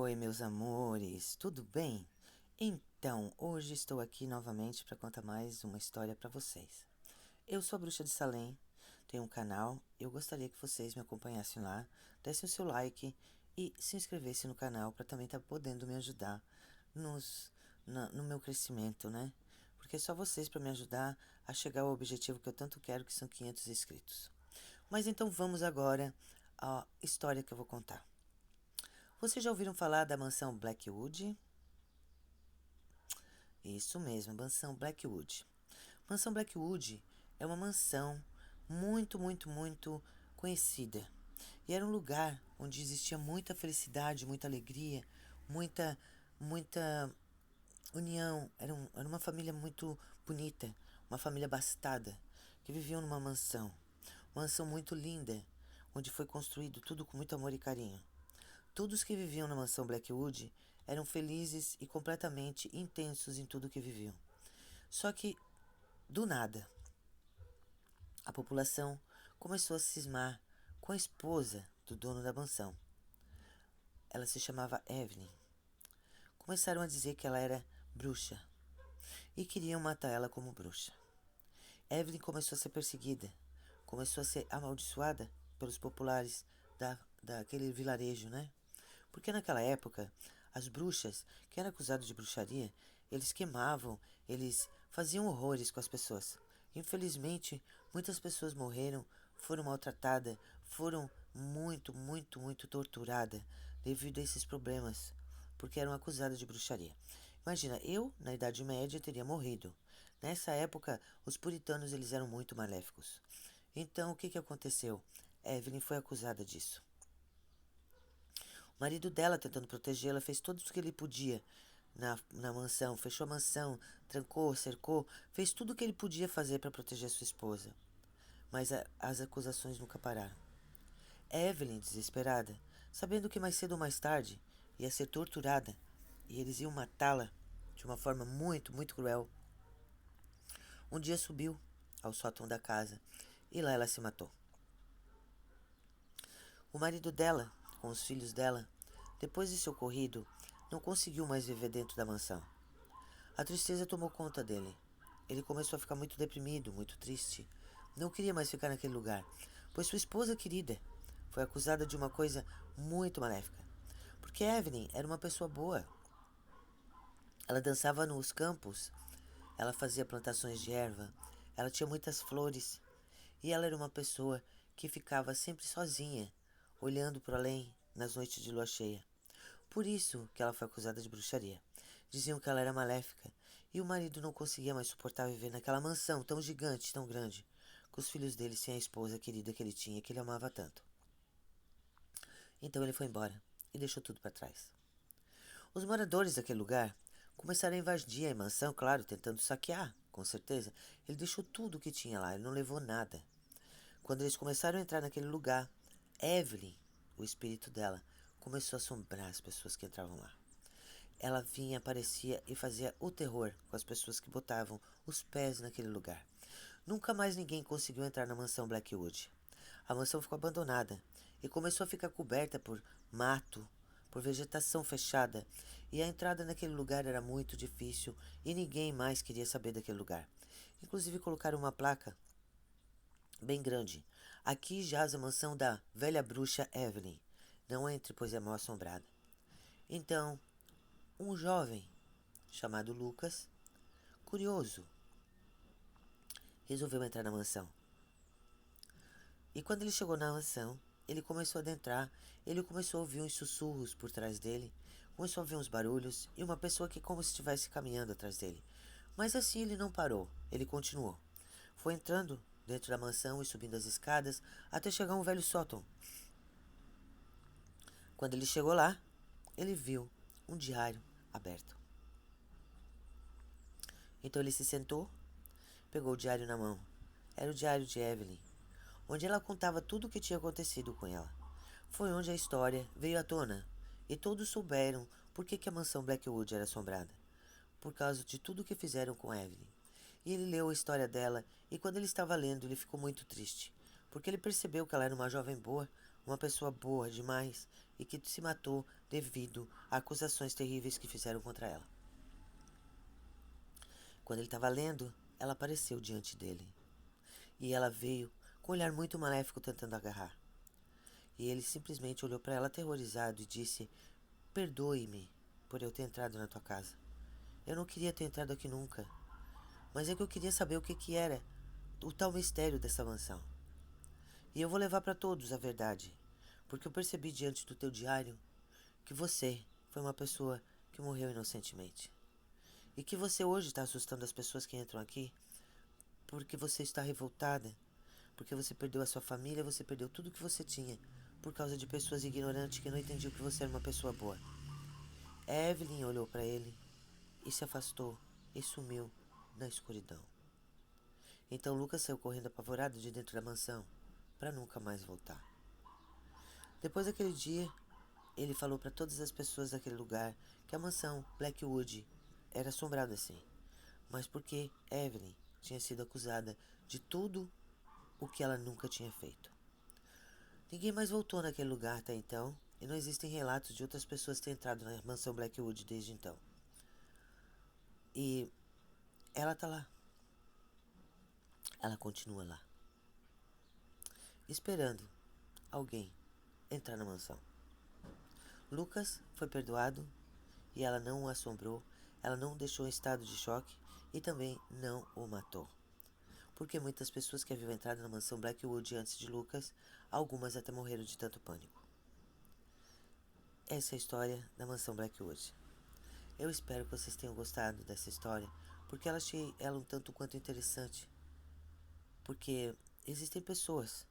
Oi, meus amores, tudo bem? Então, hoje estou aqui novamente para contar mais uma história para vocês. Eu sou a Bruxa de Salem, tenho um canal, eu gostaria que vocês me acompanhassem lá, dessem o seu like e se inscrevessem no canal para também estar podendo me ajudar no meu crescimento, né? Porque é só vocês para me ajudar a chegar ao objetivo que eu tanto quero, que são 500 inscritos. Mas então vamos agora à história que eu vou contar. Vocês já ouviram falar da mansão Blackwood? Isso mesmo, mansão Blackwood. Mansão Blackwood é uma mansão muito conhecida. E era um lugar onde existia muita felicidade, muita alegria, muita, muita união. Era uma família muito bonita, uma família abastada, que viviam numa mansão. Uma mansão muito linda, onde foi construído tudo com muito amor e carinho. Todos que viviam na mansão Blackwood eram felizes e completamente intensos em tudo que viviam. Só que, do nada, a população começou a cismar com a esposa do dono da mansão. Ela se chamava Evelyn. Começaram a dizer que ela era bruxa e queriam matar ela como bruxa. Evelyn começou a ser perseguida, começou a ser amaldiçoada pelos populares daquele vilarejo, né? Porque naquela época, as bruxas, que eram acusadas de bruxaria, eles queimavam, eles faziam horrores com as pessoas. Infelizmente, muitas pessoas morreram, foram maltratadas, foram muito torturadas devido a esses problemas, porque eram acusadas de bruxaria. Imagina, eu, na Idade Média, teria morrido. Nessa época, os puritanos eles eram muito maléficos. Então, o que aconteceu? Evelyn foi acusada disso. O marido dela, tentando protegê-la, fez tudo o que ele podia na mansão. Fechou a mansão, trancou, cercou, fez tudo o que ele podia fazer para proteger sua esposa. Mas as acusações nunca pararam. Evelyn, desesperada, sabendo que mais cedo ou mais tarde ia ser torturada e eles iam matá-la de uma forma muito cruel, um dia subiu ao sótão da casa e lá ela se matou. O marido dela, com os filhos dela, depois desse ocorrido, não conseguiu mais viver dentro da mansão. A tristeza tomou conta dele. Ele começou a ficar muito deprimido, muito triste. Não queria mais ficar naquele lugar, pois sua esposa querida foi acusada de uma coisa muito maléfica. Porque Evelyn era uma pessoa boa. Ela dançava nos campos, ela fazia plantações de erva, ela tinha muitas flores e ela era uma pessoa que ficava sempre sozinha, olhando para além nas noites de lua cheia. Por isso que ela foi acusada de bruxaria. Diziam que ela era maléfica e o marido não conseguia mais suportar viver naquela mansão tão gigante, tão grande, com os filhos dele sem a esposa querida que ele tinha, que ele amava tanto. Então ele foi embora e deixou tudo para trás. Os moradores daquele lugar começaram a invadir a mansão, claro, tentando saquear, com certeza. Ele deixou tudo o que tinha lá, ele não levou nada. Quando eles começaram a entrar naquele lugar, Evelyn, o espírito dela, começou a assombrar as pessoas que entravam lá. Ela vinha, aparecia e fazia o terror com as pessoas que botavam os pés naquele lugar. Nunca mais ninguém conseguiu entrar na mansão Blackwood. A mansão ficou abandonada e começou a ficar coberta por mato, por vegetação fechada, e a entrada naquele lugar era muito difícil e ninguém mais queria saber daquele lugar. Inclusive colocaram uma placa bem grande. Aqui jaz a mansão da velha bruxa Evelyn. Não entre, pois é mal assombrada. Então, um jovem chamado Lucas, curioso, resolveu entrar na mansão. E quando ele chegou na mansão, ele começou a adentrar, ele começou a ouvir uns sussurros por trás dele, começou a ouvir uns barulhos e uma pessoa que como se estivesse caminhando atrás dele. Mas assim ele não parou, ele continuou. Foi entrando dentro da mansão e subindo as escadas até chegar a um velho sótão. Quando ele chegou lá, ele viu um diário aberto. Então ele se sentou, pegou o diário na mão. Era o diário de Evelyn, onde ela contava tudo o que tinha acontecido com ela. Foi onde a história veio à tona, e todos souberam por que a mansão Blackwood era assombrada. Por causa de tudo o que fizeram com Evelyn. E ele leu a história dela, e quando ele estava lendo, ele ficou muito triste, porque ele percebeu que ela era uma jovem boa, uma pessoa boa demais e que se matou devido a acusações terríveis que fizeram contra ela. Quando ele estava lendo, ela apareceu diante dele. E ela veio com um olhar muito maléfico tentando agarrar. E ele simplesmente olhou para ela aterrorizado e disse: perdoe-me por eu ter entrado na tua casa. Eu não queria ter entrado aqui nunca. Mas é que eu queria saber o que era o tal mistério dessa mansão. E eu vou levar para todos a verdade. Porque eu percebi diante do teu diário que você foi uma pessoa que morreu inocentemente. E que você hoje está assustando as pessoas que entram aqui porque você está revoltada, porque você perdeu a sua família, você perdeu tudo que você tinha por causa de pessoas ignorantes que não entendiam que você era uma pessoa boa. Evelyn olhou para ele e se afastou e sumiu na escuridão. Então Lucas saiu correndo apavorado de dentro da mansão para nunca mais voltar. Depois daquele dia, ele falou para todas as pessoas daquele lugar que a mansão Blackwood era assombrada assim, mas porque Evelyn tinha sido acusada de tudo o que ela nunca tinha feito. Ninguém mais voltou naquele lugar até então, e não existem relatos de outras pessoas terem entrado na mansão Blackwood desde então. E ela tá lá. Ela continua lá, esperando alguém entrar na mansão. Lucas foi perdoado e ela não o assombrou, ela não o deixou em estado de choque e também não o matou. Porque muitas pessoas que haviam entrado na mansão Blackwood antes de Lucas, algumas até morreram de tanto pânico. Essa é a história da mansão Blackwood. Eu espero que vocês tenham gostado dessa história, porque eu achei ela um tanto quanto interessante. Porque existem pessoas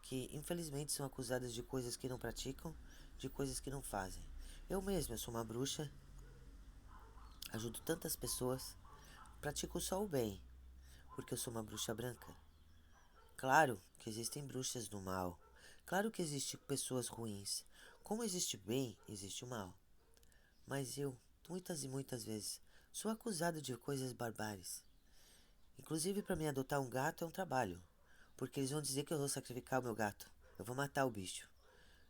que infelizmente são acusadas de coisas que não praticam, de coisas que não fazem. Eu sou uma bruxa, ajudo tantas pessoas, pratico só o bem, porque eu sou uma bruxa branca. Claro que existem bruxas do mal, claro que existem pessoas ruins. Como existe o bem, existe o mal. Mas eu, muitas e muitas vezes, sou acusado de coisas barbáries. Inclusive, para mim adotar um gato é um trabalho, porque eles vão dizer que eu vou sacrificar o meu gato. Eu vou matar o bicho.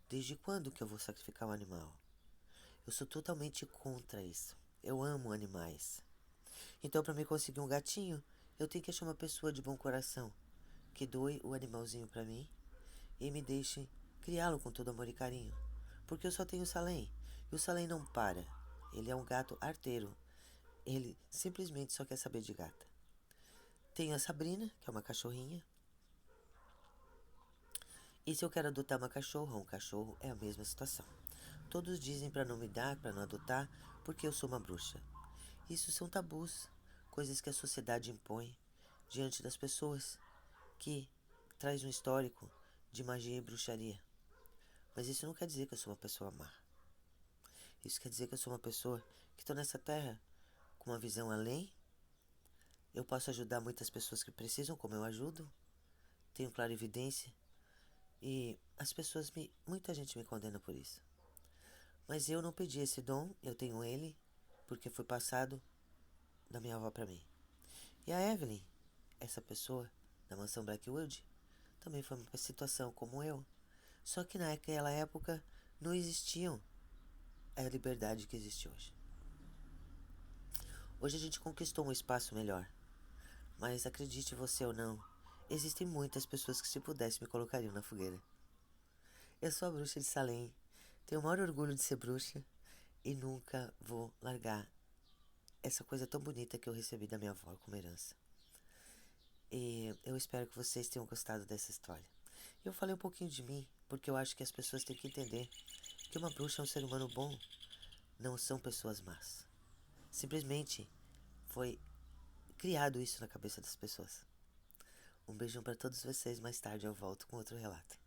Desde quando que eu vou sacrificar um animal? Eu sou totalmente contra isso. Eu amo animais. Então, para mim conseguir um gatinho, eu tenho que achar uma pessoa de bom coração que doe o animalzinho para mim e me deixe criá-lo com todo amor e carinho. Porque eu só tenho o Salem. E o Salem não para. Ele é um gato arteiro. Ele simplesmente só quer saber de gata. Tenho a Sabrina, que é uma cachorrinha. E se eu quero adotar uma cachorra ou um cachorro, é a mesma situação. Todos dizem para não me dar, para não adotar, porque eu sou uma bruxa. Isso são tabus, coisas que a sociedade impõe diante das pessoas, que traz um histórico de magia e bruxaria. Mas isso não quer dizer que eu sou uma pessoa má. Isso quer dizer que eu sou uma pessoa que estou nessa terra com uma visão além. Eu posso ajudar muitas pessoas que precisam, como eu ajudo. Tenho clarividência. E muita gente me condena por isso. Mas eu não pedi esse dom, eu tenho ele, porque foi passado da minha avó para mim. E a Evelyn, essa pessoa da mansão Blackwood, também foi uma situação como eu. Só que naquela época não existiam a liberdade que existe hoje. Hoje a gente conquistou um espaço melhor. Mas acredite você ou não, existem muitas pessoas que se pudessem me colocariam na fogueira. Eu sou a bruxa de Salem, tenho o maior orgulho de ser bruxa e nunca vou largar essa coisa tão bonita que eu recebi da minha avó como herança. E eu espero que vocês tenham gostado dessa história. Eu falei um pouquinho de mim, porque eu acho que as pessoas têm que entender que uma bruxa é um ser humano bom, não são pessoas más. Simplesmente foi criado isso na cabeça das pessoas. Um beijão para todos vocês, mais tarde eu volto com outro relato.